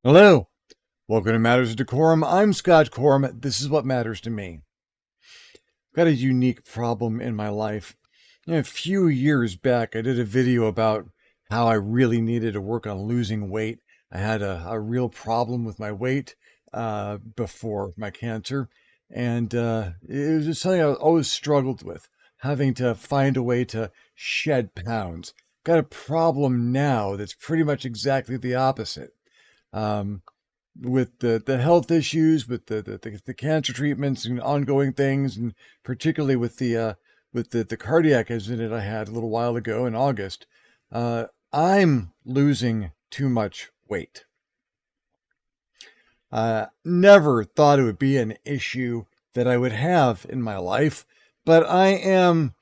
Hello, welcome to Matters of Decorum. I'm Scott Corum. This is what matters to me. I've got a unique problem in my life. A few years back, I did a video about how I really needed to work on losing weight. I had a real problem with my weight before my cancer, and it was just something I always struggled with, having to find a way to shed pounds. Got a problem now that's pretty much exactly the opposite. Um, with the health issues, with the cancer treatments and ongoing things, and particularly with the cardiac incident I had a little while ago in August, I'm losing too much weight. Never thought it would be an issue that I would have in my life, but I am.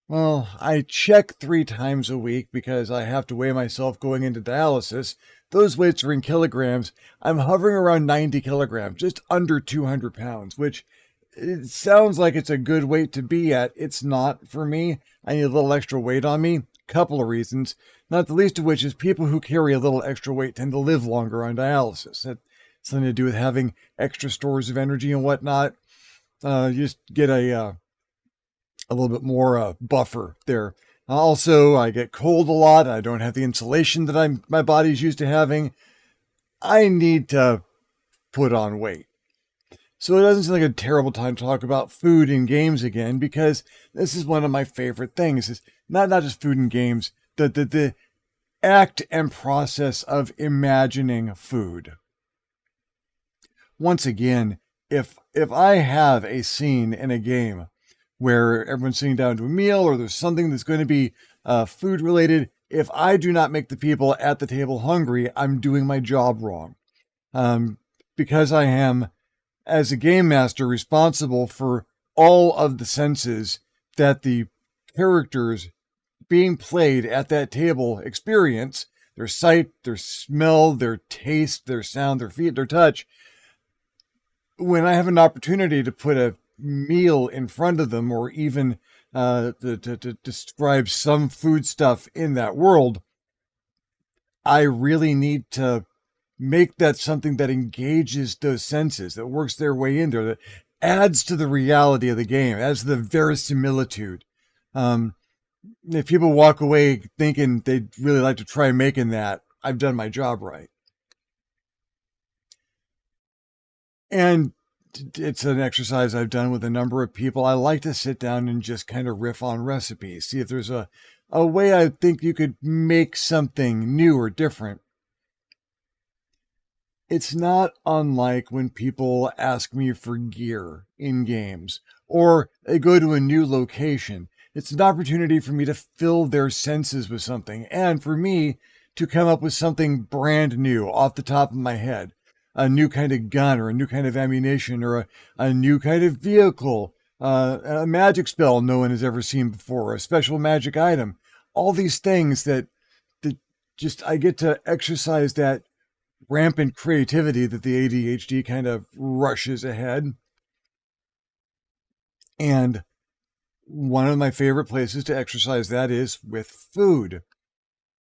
Well, I check 3 times a week because I have to weigh myself going into dialysis. Those weights are in kilograms. I'm hovering around 90 kilograms, just under 200 pounds, which it sounds like it's a good weight to be at. It's not for me. I need a little extra weight on me. Couple of reasons, not the least of which is people who carry a little extra weight tend to live longer on dialysis. That something to do with having extra stores of energy and whatnot. You just get a little bit more buffer there. Also, I get cold a lot. I don't have the insulation that my body's used to having. I need to put on weight. So it doesn't seem like a terrible time to talk about food and games again, because this is one of my favorite things. Is not just food and games, the act and process of imagining food. Once again, if I have a scene in a game where everyone's sitting down to a meal or there's something that's going to be food related, if I do not make the people at the table hungry, I'm doing my job wrong. Because I am, as a game master, responsible for all of the senses that the characters being played at that table experience, their sight, their smell, their taste, their sound, their feet, their touch. When I have an opportunity to put a meal in front of them, or even to describe some food stuff in that world, I really need to make that something that engages those senses, that works their way in there, that adds to the reality of the game, adds to the verisimilitude. If people walk away thinking they'd really like to try making that, I've done my job right. And it's an exercise I've done with a number of people. I like to sit down and just kind of riff on recipes, see if there's a way I think you could make something new or different. It's not unlike when people ask me for gear in games, or they go to a new location. It's an opportunity for me to fill their senses with something, and for me to come up with something brand new off the top of my head. A new kind of gun, or a new kind of ammunition, or a new kind of vehicle, a magic spell no one has ever seen before, a special magic item. All these things that just I get to exercise that rampant creativity that the ADHD kind of rushes ahead. And one of my favorite places to exercise that is with food.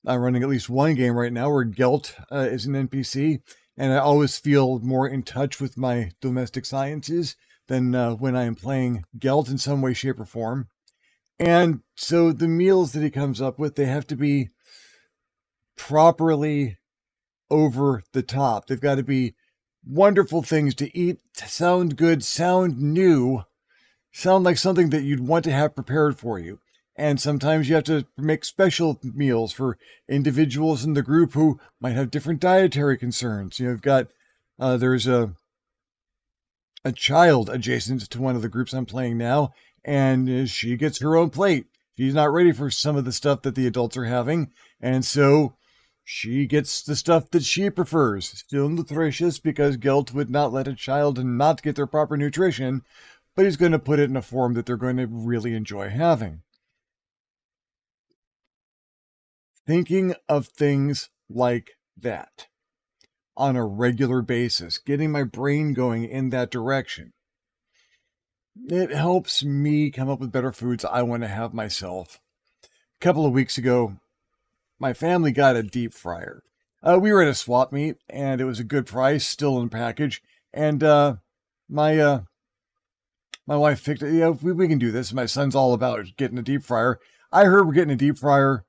I'm running at least one game right now where Gelt is an NPC, and I always feel more in touch with my domestic sciences than when I am playing Gelt in some way, shape, or form. And so the meals that he comes up with, they have to be properly over the top. They've got to be wonderful things to eat, to sound good, sound new, sound like something that you'd want to have prepared for you. And sometimes you have to make special meals for individuals in the group who might have different dietary concerns. You've got, there's a child adjacent to one of the groups I'm playing now, and she gets her own plate. She's not ready for some of the stuff that the adults are having. And so she gets the stuff that she prefers. Still nutritious, because Gelt would not let a child not get their proper nutrition, but he's going to put it in a form that they're going to really enjoy having. Thinking of things like that on a regular basis, getting my brain going in that direction, it helps me come up with better foods I want to have myself. A couple of weeks ago, my family got a deep fryer. We were at a swap meet, and it was a good price, still in the package. And my my wife picked it. You know, we can do this. My son's all about getting a deep fryer. I heard we're getting a deep fryer.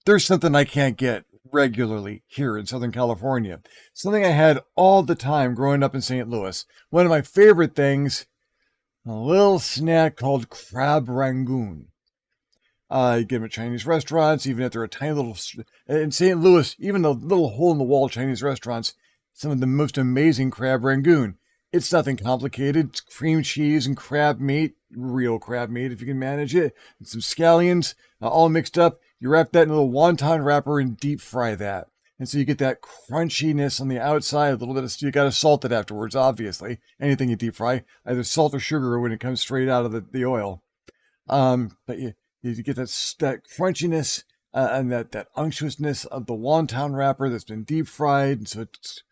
There's something I can't get regularly here in Southern California. Something I had all the time growing up in St. Louis. One of my favorite things, a little snack called crab rangoon. You get them at Chinese restaurants, even if they're a tiny little, in St. Louis, even the little hole in the wall Chinese restaurants, some of the most amazing crab rangoon. It's nothing complicated. It's cream cheese and crab meat, real crab meat if you can manage it, and some scallions, all mixed up. You wrap that in a little wonton wrapper and deep fry that. And so you get that crunchiness on the outside, a little bit of, you got to salt it afterwards, obviously. Anything you deep fry, either salt or sugar when it comes straight out of the oil. But you get that crunchiness and that unctuousness of the wonton wrapper that's been deep fried. And so it's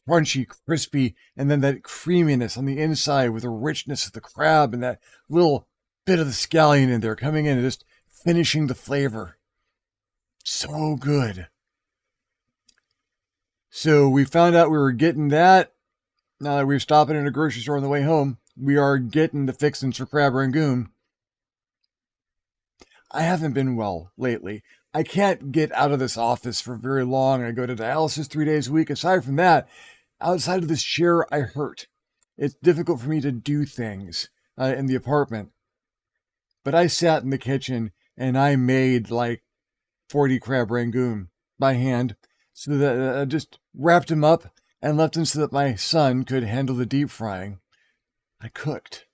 crunchy, crispy, and then that creaminess on the inside with the richness of the crab and that little bit of the scallion in there coming in and just finishing the flavor. So good. So we found out we were getting that. Now that we were stopping in a grocery store on the way home, we are getting the fixins for crab rangoon. I haven't been well lately. I can't get out of this office for very long. I go to dialysis 3 days a week. Aside from that, outside of this chair, I hurt. It's difficult for me to do things in the apartment. But I sat in the kitchen and I made like 40 crab rangoon by hand. So that I just wrapped them up and left them so that my son could handle the deep frying. I cooked.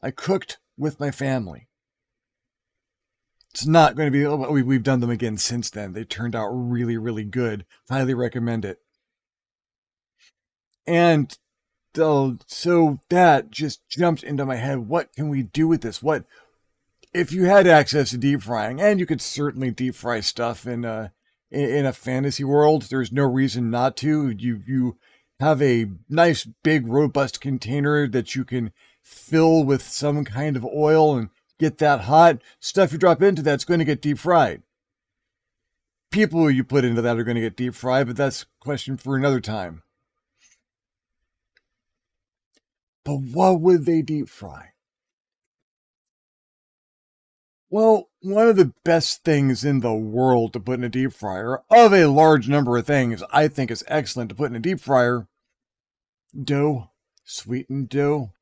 I cooked with my family. It's not going to be, we've done them again since then. They turned out really, really good. Highly recommend it. And so that just jumped into my head. What can we do with this? What, if you had access to deep frying, and you could certainly deep fry stuff in a fantasy world, there's no reason not to. You have a nice, big, robust container that you can fill with some kind of oil and get that hot. Stuff you drop into that's going to get deep fried. People you put into that are going to get deep fried, but that's a question for another time. But what would they deep fry? Well, one of the best things in the world to put in a deep fryer, of a large number of things I think is excellent to put in a deep fryer, dough, sweetened dough.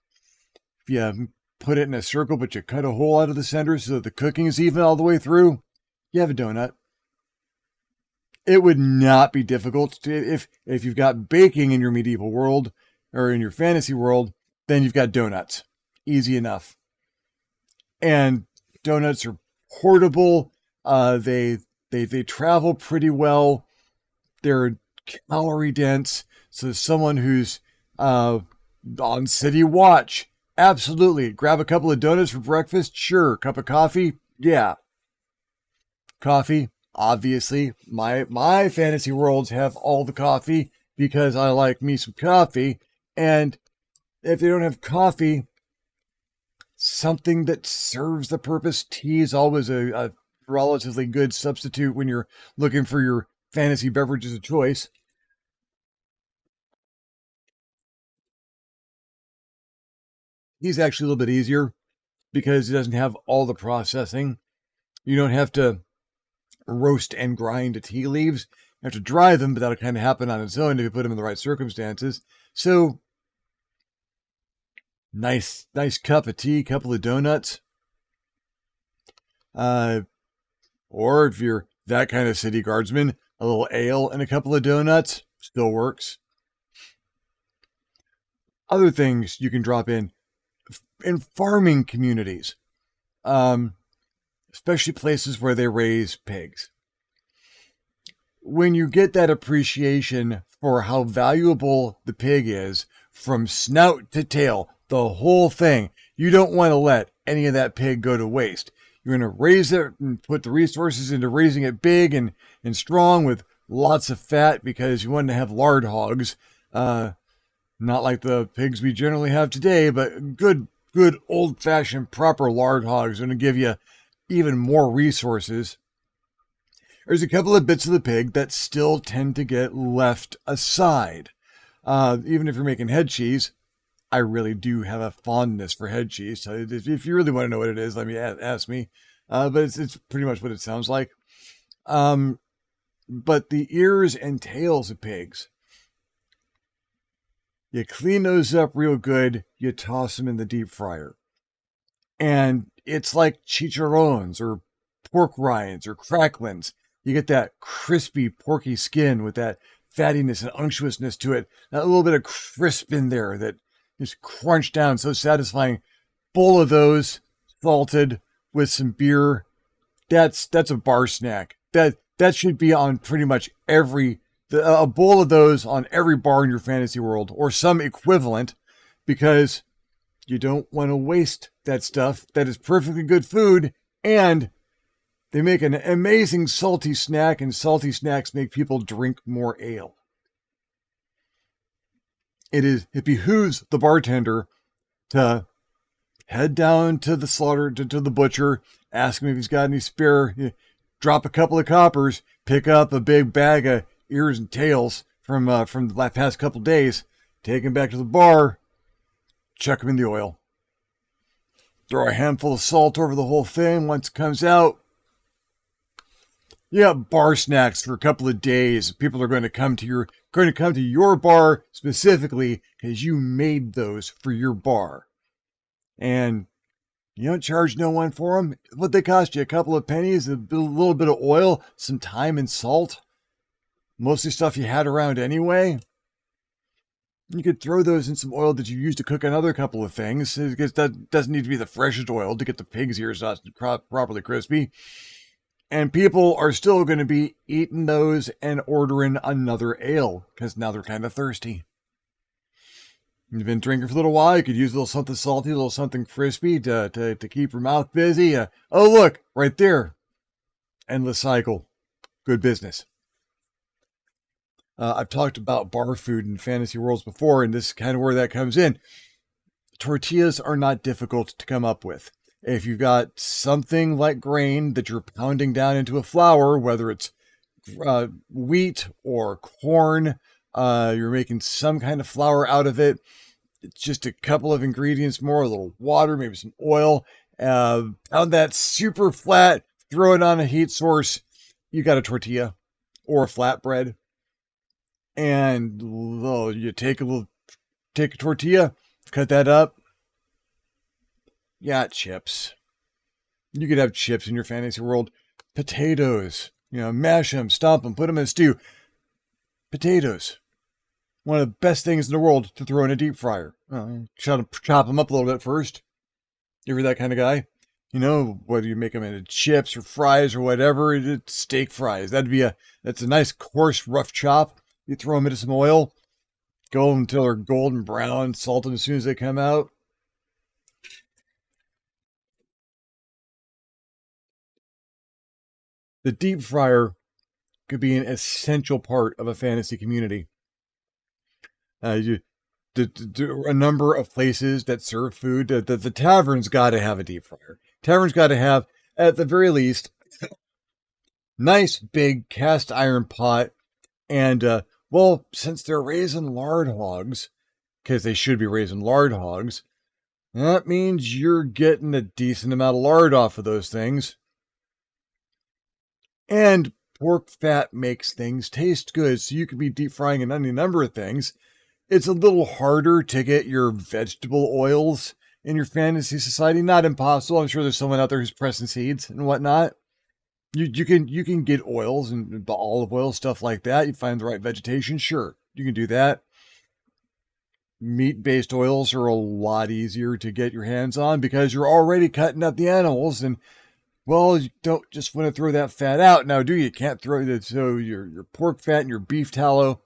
If you put it in a circle, but you cut a hole out of the center so that the cooking is even all the way through, you have a donut. It would not be difficult to, if you've got baking in your medieval world or in your fantasy world, then you've got donuts. Easy enough. And donuts are portable. They travel pretty well. They're calorie dense. So someone who's on city watch, absolutely. Grab a couple of donuts for breakfast? Sure. Cup of coffee? Yeah. Coffee, obviously. My fantasy worlds have all the coffee because I like me some coffee. And if they don't have coffee, something that serves the purpose. Tea is always a relatively good substitute when you're looking for your fantasy beverages of choice. Tea's actually a little bit easier because it doesn't have all the processing. You don't have to roast and grind tea leaves. You have to dry them, but that'll kind of happen on its own if you put them in the right circumstances. So, nice cup of tea, couple of donuts. Or if you're that kind of city guardsman, a little ale and a couple of donuts still works. Other things you can drop in farming communities, especially places where they raise pigs. When you get that appreciation for how valuable the pig is from snout to tail, the whole thing, you don't want to let any of that pig go to waste. You're going to raise it and put the resources into raising it big and strong with lots of fat because you want to have lard hogs. Not like the pigs we generally have today, but good old-fashioned proper lard hogs are going to give you even more resources. there's a couple of bits of the pig that still tend to get left aside. Even if you're making head cheese, I really do have a fondness for head cheese. So if you really want to know what it is, let me ask me. But it's pretty much what it sounds like. But the ears and tails of pigs, you clean those up real good. You toss them in the deep fryer. And it's like chicharrones or pork rinds or cracklins. You get that crispy, porky skin with that fattiness and unctuousness to it. That little bit of crisp in there that just crunch down, so satisfying. Bowl of those, salted with some beer. That's a bar snack. That should be on pretty much a bowl of those on every bar in your fantasy world or some equivalent, because you don't want to waste that stuff. That is perfectly good food, and they make an amazing salty snack, and salty snacks make people drink more ale. It behooves the bartender to head down to the to the butcher, ask him if he's got any spare, drop a couple of coppers, pick up a big bag of ears and tails from the past couple days, take him back to the bar, chuck him in the oil. Throw a handful of salt over the whole thing. Once it comes out, you got bar snacks for a couple of days. People are going to come to your bar specifically because you made those for your bar. And you don't charge no one for them. What they cost you, a couple of pennies, a little bit of oil, some thyme and salt. Mostly stuff you had around anyway. You could throw those in some oil that you use to cook another couple of things, because that doesn't need to be the freshest oil to get the pig's ears not properly crispy. And people are still going to be eating those and ordering another ale, because now they're kind of thirsty. You've been drinking for a little while, you could use a little something salty, a little something crispy to keep your mouth busy. Oh, look, right there. Endless cycle. Good business. I've talked about bar food in fantasy worlds before, and this is kind of where that comes in. Tortillas are not difficult to come up with. If you've got something like grain that you're pounding down into a flour, whether it's wheat or corn, you're making some kind of flour out of it. It's just a couple of ingredients more, a little water, maybe some oil. Pound that super flat, throw it on a heat source. You got a tortilla or a flatbread. And you take a tortilla, cut that up. Yeah, chips. You could have chips in your fantasy world. Potatoes, mash them, stomp them, put them in a stew. Potatoes, one of the best things in the world to throw in a deep fryer. Chop them up a little bit first. You ever that kind of guy? Whether you make them into chips or fries or whatever, it's steak fries. That's a nice coarse, rough chop. You throw them into some oil, go until they're golden brown, salt them as soon as they come out. The deep fryer could be an essential part of a fantasy community. A number of places that serve food, the tavern's got to have a deep fryer. Tavern's got to have, at the very least, nice big cast iron pot. And, since they're raising lard hogs, because they should be raising lard hogs, that means you're getting a decent amount of lard off of those things. And pork fat makes things taste good, so you could be deep frying any number of things. It's a little harder to get your vegetable oils in your fantasy society. Not impossible. I'm sure there's someone out there who's pressing seeds and whatnot. You can get oils and the olive oil, stuff like that. You find the right vegetation, sure, you can do that. Meat-based oils are a lot easier to get your hands on because you're already cutting up the animals, and you don't just want to throw that fat out now, do you? You can't throw that. So your pork fat and your beef tallow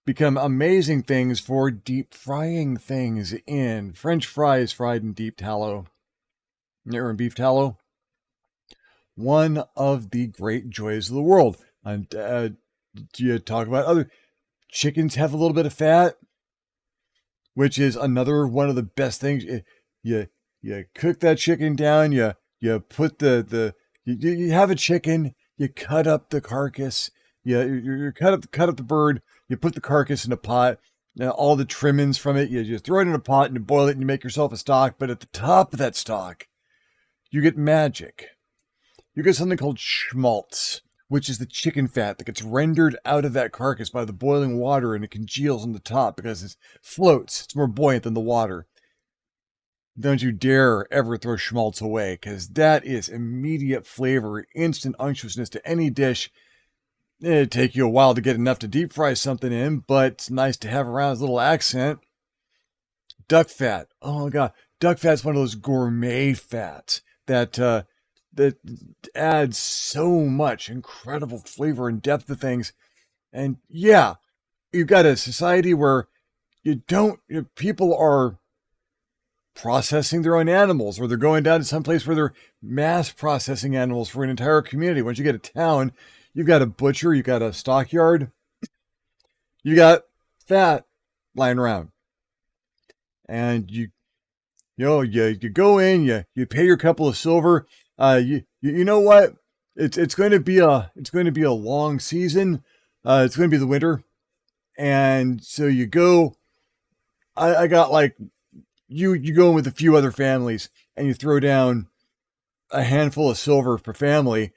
become amazing things for deep frying things in French fries fried in deep tallow. Never in beef tallow. One of the great joys of the world. And you talk about other chickens have a little bit of fat, which is another one of the best things. You cook that chicken down. You put you have a chicken. You cut up the carcass. You cut up the bird. You put the carcass in a pot. All the trimmings from it, you just throw it in a pot and you boil it and you make yourself a stock. But at the top of that stock, you get magic. You get something called schmaltz, which is the chicken fat that gets rendered out of that carcass by the boiling water, and it congeals on the top because it floats. It's more buoyant than the water. Don't you dare ever throw schmaltz away, because that is immediate flavor, instant unctuousness to any dish. It'd take you a while to get enough to deep fry something in, but it's nice to have around as a little accent. Duck fat. Oh my God. Duck fat's one of those gourmet fats that adds so much incredible flavor and depth to things. And yeah, you've got a society where people are processing their own animals, or they're going down to some place where they're mass processing animals for an entire community. Once you get a town, you've got a butcher, you've got a stockyard, you got fat lying around. And you go in, you pay your couple of silver. You know what? It's going to be a long season. It's going to be the winter, and so you go. I got like you go in with a few other families, and you throw down a handful of silver per family,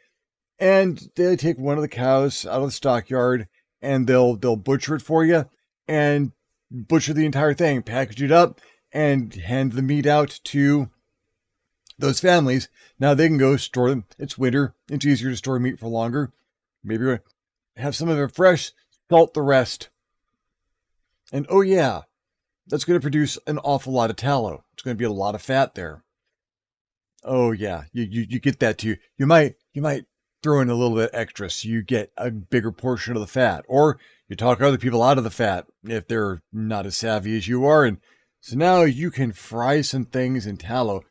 and they take one of the cows out of the stockyard, and they'll butcher it for you, and butcher the entire thing, package it up, and hand the meat out to those families. Now they can go store them. It's winter. It's easier to store meat for longer. Maybe have some of it fresh, salt the rest. And oh yeah, that's going to produce an awful lot of tallow. It's going to be a lot of fat there. Oh yeah, you get that too. You might throw in a little bit extra so you get a bigger portion of the fat. Or you talk other people out of the fat if they're not as savvy as you are. And so now you can fry some things in tallow.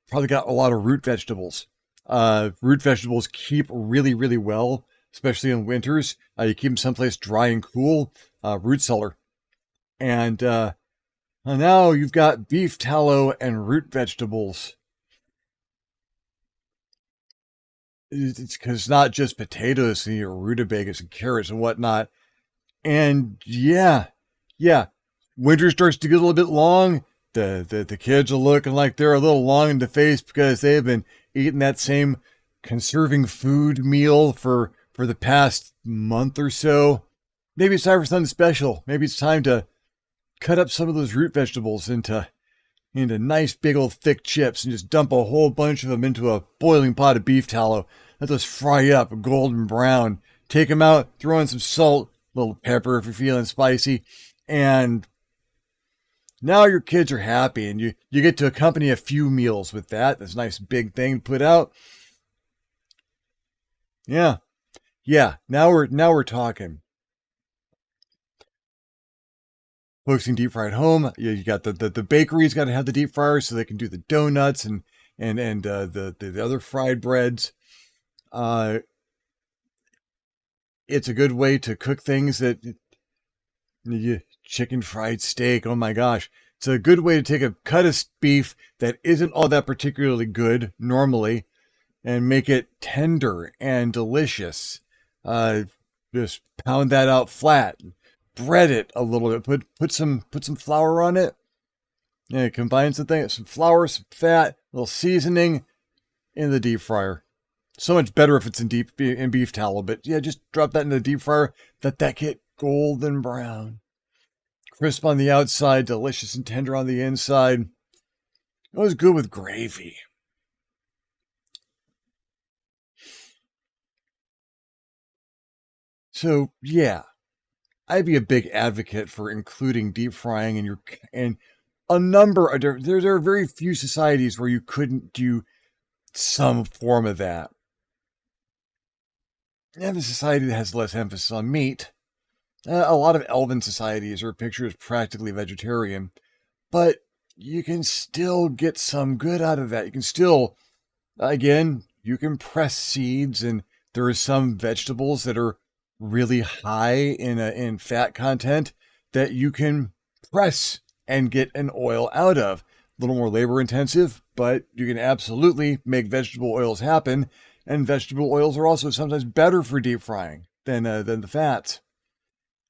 Probably got a lot of root vegetables. Root vegetables keep really, really well, especially in winters. You keep them someplace dry and cool. Root cellar. And now you've got beef tallow and root vegetables. It's because it's not just potatoes and your rutabagas and carrots and whatnot. And yeah, winter starts to get a little bit long. The kids are looking like they're a little long in the face because they've been eating that same conserving food meal for the past month or so. Maybe it's time for something special. Maybe it's time to cut up some of those root vegetables into nice big old thick chips and just dump a whole bunch of them into a boiling pot of beef tallow. Let those fry up golden brown. Take them out, throw in some salt, a little pepper if you're feeling spicy, and now your kids are happy, and you get to accompany a few meals with that. That's a nice big thing to put out. Yeah. Now we're talking. Folks can deep fry at home. You got the bakery's got to have the deep fryer so they can do the donuts and the other fried breads. It's a good way to cook things that chicken fried steak. Oh my gosh. It's a good way to take a cut of beef that isn't all that particularly good normally and make it tender and delicious. Just pound that out flat, bread it a little bit, put some flour on it. Yeah, combine some flour, some fat, a little seasoning in the deep fryer. So much better if it's in beef tallow, but yeah, just drop that in the deep fryer. Let that get golden brown. Crisp on the outside, delicious and tender on the inside. It was good with gravy. So yeah, I'd be a big advocate for including deep frying in a number of there are very few societies where you couldn't do some form of that. You have a society that has less emphasis on meat. A lot of elven societies are pictured as practically vegetarian, but you can still get some good out of that. You can still, again, you can press seeds, and there are some vegetables that are really high in fat content that you can press and get an oil out of. A little more labor intensive, but you can absolutely make vegetable oils happen. And vegetable oils are also sometimes better for deep frying than the fats.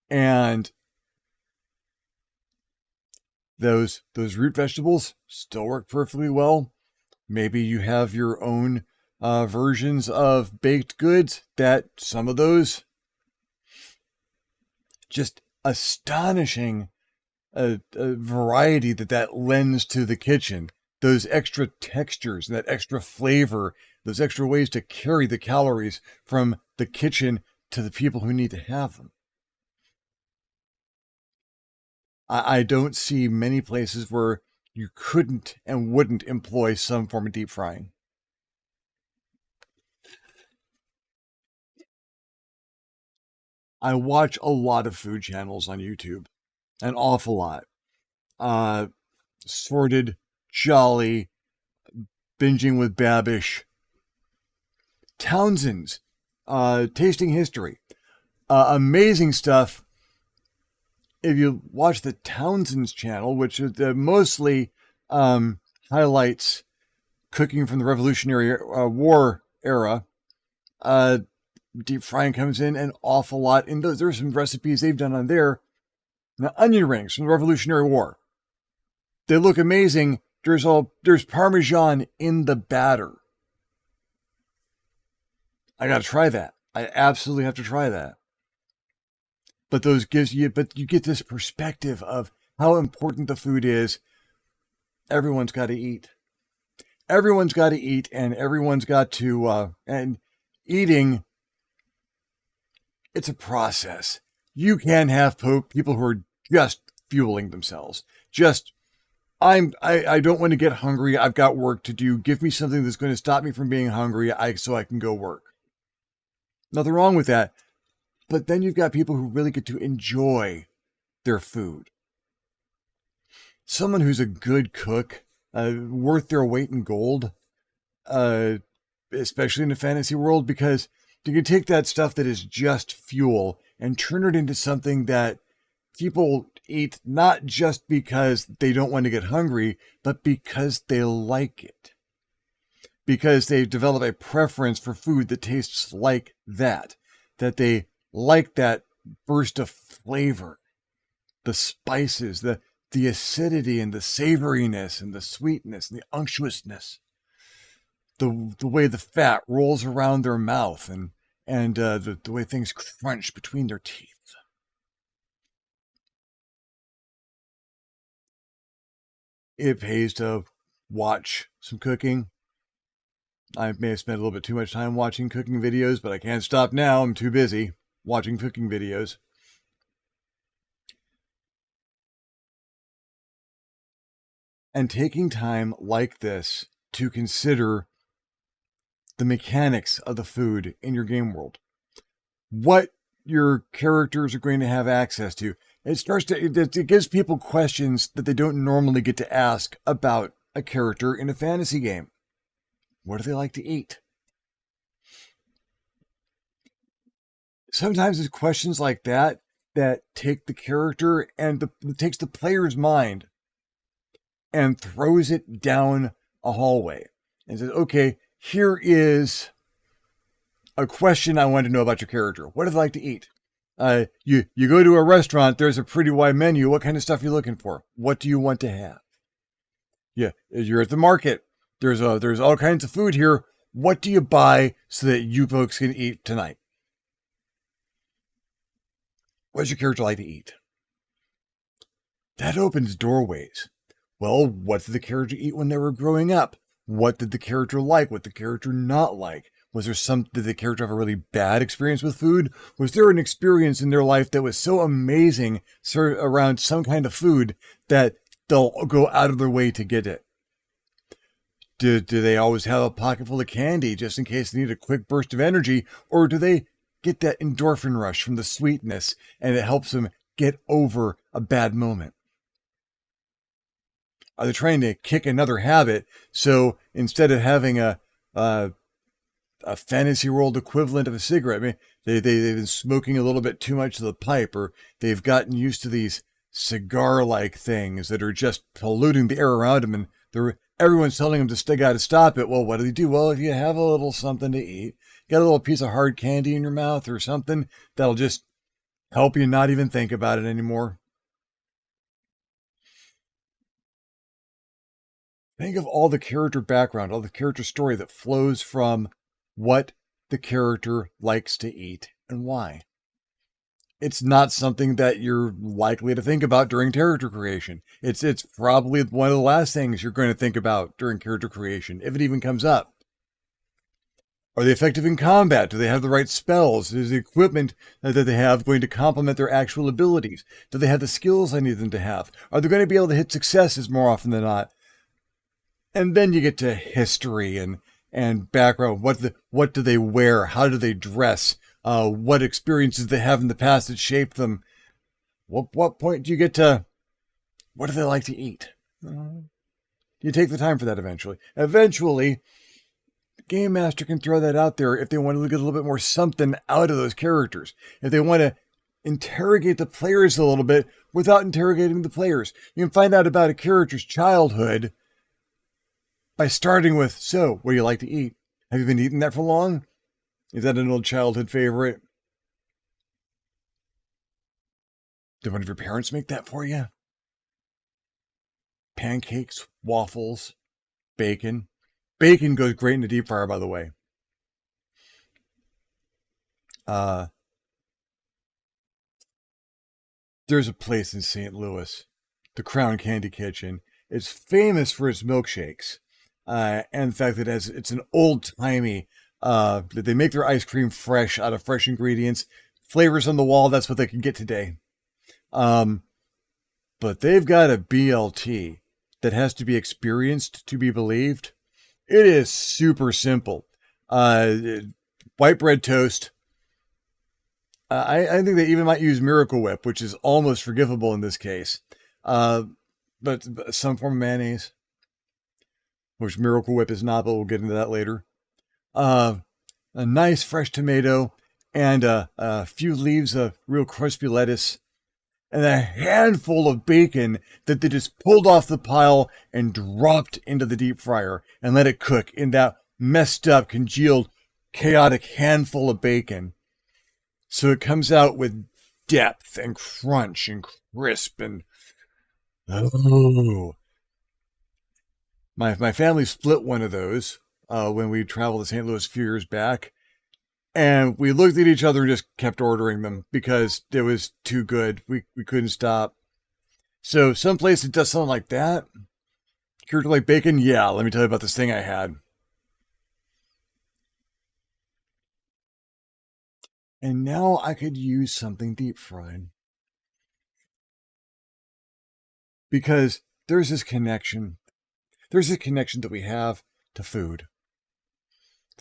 And those root vegetables still work perfectly well. Maybe you have your own versions of baked goods that some of those just astonishing variety that lends to the kitchen. Those extra textures, that extra flavor, those extra ways to carry the calories from the kitchen to the people who need to have them. I don't see many places where you couldn't and wouldn't employ some form of deep frying. I watch a lot of food channels on YouTube, an awful lot. Sorted, Jolly, Binging with Babish, Townsend's, Tasting History. Amazing stuff. If you watch the Townsend's channel, which mostly highlights cooking from the Revolutionary War era, deep frying comes in an awful lot. And there's some recipes they've done on there. Now, onion rings from the Revolutionary War. They look amazing. There's Parmesan in the batter. I gotta try that. I absolutely have to try that. But you get this perspective of how important the food is. Everyone's got to eat. Everyone's got to eat, and everyone's got to, and eating, it's a process. You can have people who are just fueling themselves. I don't want to get hungry. I've got work to do. Give me something that's going to stop me from being hungry so I can go work. Nothing wrong with that. But then you've got people who really get to enjoy their food. Someone who's a good cook, worth their weight in gold, especially in the fantasy world, because you can take that stuff that is just fuel and turn it into something that people eat not just because they don't want to get hungry, but because they like it. Because they develop a preference for food that tastes like that they like that burst of flavor, the spices, the acidity and the savoriness and the sweetness and the unctuousness, the way the fat rolls around their mouth and the way things crunch between their teeth. It pays to watch some cooking. I may have spent a little bit too much time watching cooking videos, but I can't stop now. I'm too busy watching cooking videos. And taking time like this to consider the mechanics of the food in your game world. What your characters are going to have access to. It gives people questions that they don't normally get to ask about a character in a fantasy game. What do they like to eat? Sometimes it's questions like that take the character and takes the player's mind and throws it down a hallway and says, okay, here is a question I want to know about your character. What do they like to eat? You go to a restaurant, there's a pretty wide menu. What kind of stuff are you looking for? What do you want to have? Yeah, you're at the market. There's all kinds of food here. What do you buy so that you folks can eat tonight? What does your character like to eat? That opens doorways. Well, what did the character eat when they were growing up? What did the character like? What did the character not like? Did the character have a really bad experience with food? Was there an experience in their life that was so amazing around some kind of food that they'll go out of their way to get it? Do they always have a pocket full of candy just in case they need a quick burst of energy? Or do they get that endorphin rush from the sweetness and it helps them get over a bad moment? Are they trying to kick another habit? So instead of having a fantasy world equivalent of a cigarette, I mean, they've been smoking a little bit too much of the pipe, or they've gotten used to these cigar-like things that are just polluting the air around them, and everyone's telling them to got to stop it. Well, what do? Well, if you have a little something to eat, get a little piece of hard candy in your mouth or something, that'll just help you not even think about it anymore. Think of all the character background, all the character story that flows from what the character likes to eat and why. It's not something that you're likely to think about during character creation. It's probably one of the last things you're going to think about during character creation, if it even comes up. Are they effective in combat? Do they have the right spells? Is the equipment that they have going to complement their actual abilities? Do they have the skills I need them to have? Are they going to be able to hit successes more often than not? And then you get to history and background. What do they wear? How do they dress? What experiences they have in the past that shaped them? What point do you get to what do they like to eat? You take the time for that eventually. Eventually, the game master can throw that out there if they want to get a little bit more something out of those characters. If they want to interrogate the players a little bit without interrogating the players. You can find out about a character's childhood by starting with, so, what do you like to eat? Have you been eating that for long? Is that an old childhood favorite? Did one of your parents make that for you? Pancakes, waffles, bacon. Bacon goes great in the deep fryer, by the way. There's a place in St. Louis, the Crown Candy Kitchen. It's famous for its milkshakes. And the fact that it's an old-timey, that they make their ice cream fresh out of fresh ingredients. Flavors on the wall, that's what they can get today. But they've got a BLT that has to be experienced to be believed. It is super simple. White bread toast. I think they even might use Miracle Whip, which is almost forgivable in this case. But some form of mayonnaise, which Miracle Whip is not, but we'll get into that later. A nice fresh tomato and a few leaves of real crispy lettuce and a handful of bacon that they just pulled off the pile and dropped into the deep fryer and let it cook in that messed up, congealed, chaotic handful of bacon. So it comes out with depth and crunch and crisp and oh. My family split one of those when we traveled to St. Louis a few years back. And we looked at each other and just kept ordering them because it was too good. We couldn't stop. So someplace that does something like that, character like bacon, yeah, let me tell you about this thing I had. And now I could use something deep fried. Because there's this connection. There's a connection that we have to food.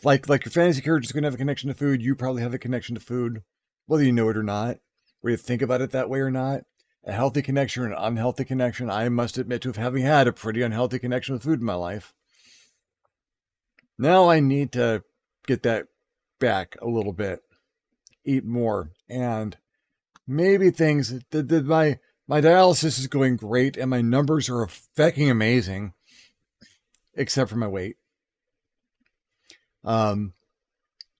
Like your fantasy character is going to have a connection to food. You probably have a connection to food, whether you know it or not, whether you think about it that way or not. A healthy connection or an unhealthy connection. I must admit to having had a pretty unhealthy connection with food in my life. Now I need to get that back a little bit, eat more, and maybe things that my dialysis is going great and my numbers are fucking amazing, except for my weight.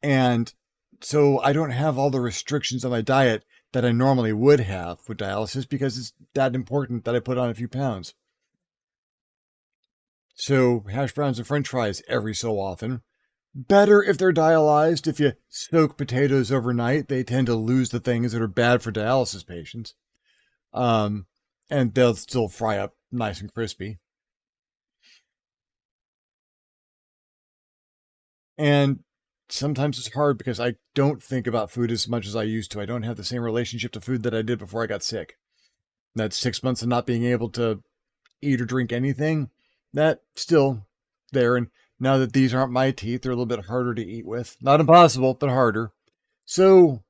And so I don't have all the restrictions on my diet that I normally would have with dialysis because it's that important that I put on a few pounds. So hash browns and french fries every so often. Better if they're dialyzed. If you soak potatoes overnight, they tend to lose the things that are bad for dialysis patients. And they'll still fry up nice and crispy. And sometimes it's hard because I don't think about food as much as I used to. I don't have the same relationship to food that I did before I got sick. That 6 months of not being able to eat or drink anything, that still there. And now that these aren't my teeth, they're a little bit harder to eat with. Not impossible, but harder. So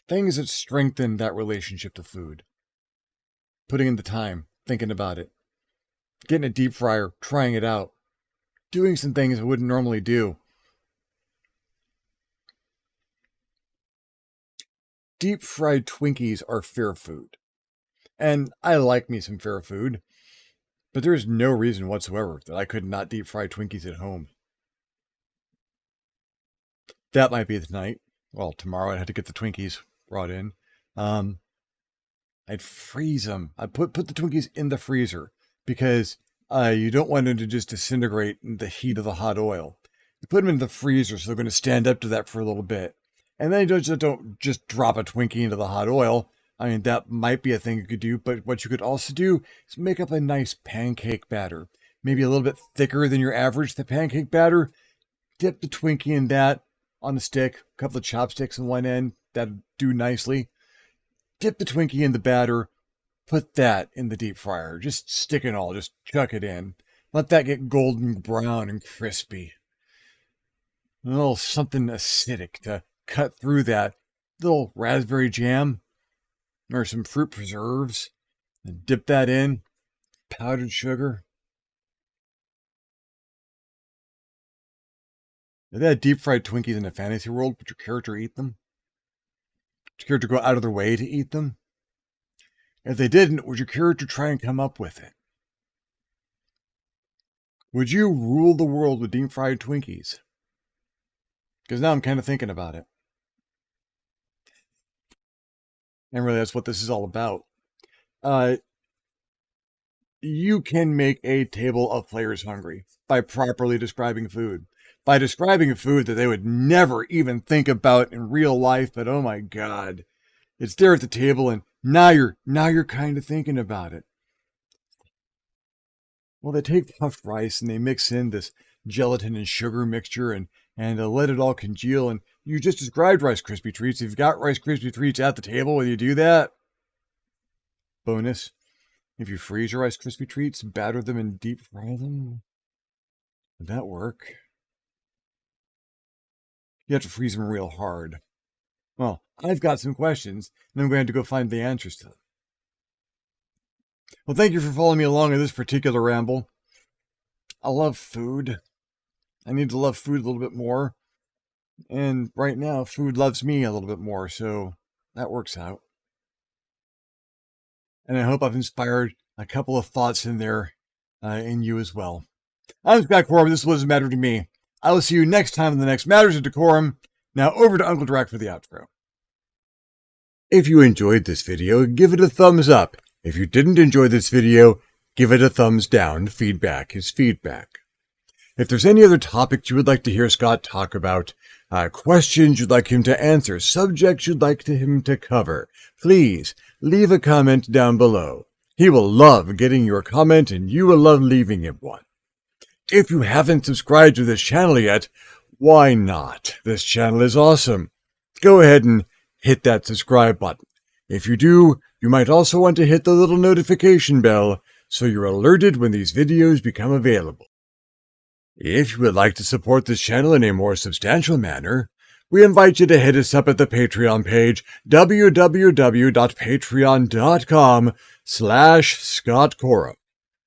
things that strengthen that relationship to food. Putting in the time, thinking about it. Getting a deep fryer, trying it out. Doing some things I wouldn't normally do. Deep fried Twinkies are fair food. And I like me some fair food. But there is no reason whatsoever that I could not deep fry Twinkies at home. That might be tonight. Well, tomorrow I'd have to get the Twinkies brought in. I'd freeze them. I'd put the Twinkies in the freezer because you don't want them to just disintegrate in the heat of the hot oil. You put them in the freezer so they're going to stand up to that for a little bit. And then you don't just drop a Twinkie into the hot oil. I mean, that might be a thing you could do, but what you could also do is make up a nice pancake batter. Maybe a little bit thicker than your average the pancake batter. Dip the Twinkie in that on a stick, a couple of chopsticks on one end. That'd do nicely. Dip the Twinkie in the batter. Put that in the deep fryer. Just stick it all. Just chuck it in. Let that get golden brown and crispy. A little something acidic to cut through that. Little raspberry jam or some fruit preserves. And dip that in. Powdered sugar. If they had deep fried Twinkies in a fantasy world, would your character eat them? Would your character go out of their way to eat them? If they didn't, would your character try and come up with it? Would you rule the world with deep fried Twinkies? Because now I'm kind of thinking about it. And really, that's what this is all about. You can make a table of players hungry by properly describing food. By describing a food that they would never even think about in real life, but oh my God, it's there at the table, and now you're kind of thinking about it. Well, they take puffed rice and they mix in this gelatin and sugar mixture and let it all congeal. And you just described Rice Krispie treats. If you've got Rice Krispie treats at the table when you do that, bonus. If you freeze your Rice Krispie treats, batter them and deep fry them, would that work? You have to freeze them real hard. Well, I've got some questions, and I'm going to go find the answers to them. Well, thank you for following me along in this particular ramble. I love food. I need to love food a little bit more. And right now, food loves me a little bit more, so that works out. And I hope I've inspired a couple of thoughts in there in you as well. I'm DeCorum. This was Matter to Me. I will see you next time in the next Matters of DeCorum. Now over to Uncle Drac for the outro. If you enjoyed this video, give it a thumbs up. If you didn't enjoy this video, give it a thumbs down. Feedback is feedback. If there's any other topics you would like to hear Scott talk about, questions you'd like him to answer, subjects you'd like him to cover, please leave a comment down below. He will love getting your comment, and you will love leaving him one. If you haven't subscribed to this channel yet, why not? This channel is awesome. Go ahead and hit that subscribe button. If you do, you might also want to hit the little notification bell so you're alerted when these videos become available. If you would like to support this channel in a more substantial manner, we invite you to hit us up at the Patreon page, www.patreon.com/ScottCorum.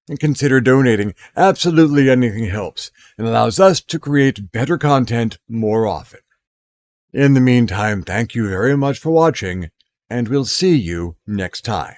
And consider donating. Absolutely anything helps and allows us to create better content more often. In the meantime, thank you very much for watching, and we'll see you next time.